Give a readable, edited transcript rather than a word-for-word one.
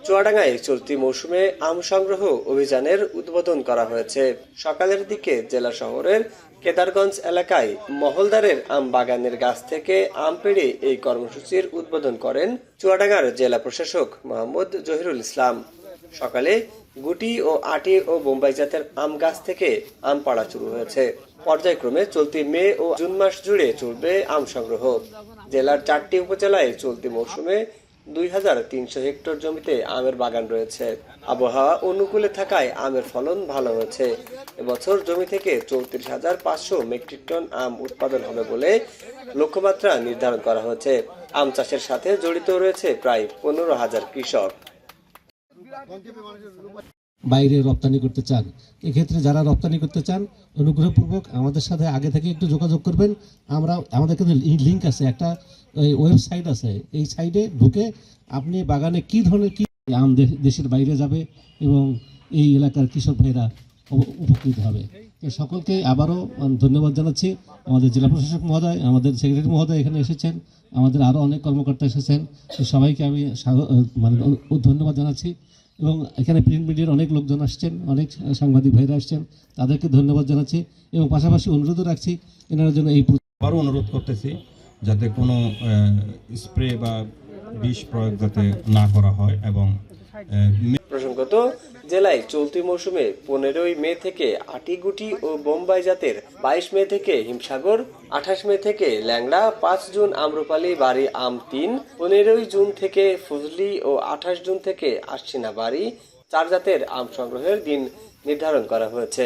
চুয়াডাঙ্গায় চলতি মৌসুমে আম সংগ্রহ অভিযানের উদ্বোধন করা হয়েছে। সকালের দিকে জেলা শহরের কেদারগঞ্জ এলাকায় মহলদারের আম বাগানের গাছ থেকে আম পেড়ে এই কর্মসূচির উদ্বোধন করেন চুয়াডাঙ্গার জেলা প্রশাসক মোহাম্মদ জহিরুল ইসলাম। সকালে গুটি ও আটি ও বোম্বাই জাতের আম গাছ থেকে আম পাড়া শুরু হয়েছে। পর্যায়ক্রমে চলতি মে ও জুন মাস জুড়ে চলবে আম সংগ্রহ। জেলার 4টি উপজেলায় চলতি মৌসুমে 2300 হেক্টর জমিতে আমের বাগান রয়েছে। আবহাওয়া অনুকূলে থাকায় আমের ফলন ভালো হয়েছে। এবছর জমি থেকে 34,500 মেট্রিক টন আম উৎপাদন হবে বলে লক্ষ্যমাত্রা নির্ধারণ করা হয়েছে। আম চাষের সাথে জড়িত রয়েছে প্রায় 15,000 কৃষক। বাইরে রপ্তানি করতে চান, এক্ষেত্রে যারা রপ্তানি করতে চান অনুগ্রহপূর্বক আমাদের সাথে আগে থেকে একটু যোগাযোগ করবেন। আমাদের কিন্তু লিঙ্ক আছে, একটা ওয়েবসাইট আছে, এই সাইটে ঢুকে আপনি বাগানে কি ধরনের কি আম দেশের বাইরে যাবে এবং এই এলাকার কৃষক ভাইরা উপকৃত হবে। সকলকে আবারও ধন্যবাদ জানাচ্ছি। আমাদের জেলা প্রশাসক মহোদয়, আমাদের সেক্রেটারি মহোদয় এখানে এসেছেন, আমাদের আরও অনেক কর্মকর্তা এসেছেন, সবাইকে আমি ধন্যবাদ জানাচ্ছি। এবং এখানে প্রিন্ট মিডিয়ার অনেক লোকজন আসছেন, অনেক সাংবাদিক ভাইরা আসছেন, তাদেরকে ধন্যবাদ জানাচ্ছি এবং পাশাপাশি অনুরোধও রাখছি এনার জন্য আরও অনুরোধ করতেছি যাতে কোনো স্প্রে বা বিষ প্রয়োগ যাতে না করা হয়। এবং প্রসঙ্গত, জেলায় চলতি মৌসুমে 15 মে থেকে আটিগুটি ও বোম্বাই জাতের, 22 মে থেকে হিমসাগর, 28 মে থেকে ল্যাংড়া, 5 জুন আম্রপালি বাড়ি আম 3, 15 জুন থেকে ফজলি ও 28 জুন থেকে আশ্বিনা বাড়ি 4 জাতের আম সংগ্রহের দিন নির্ধারণ করা হয়েছে।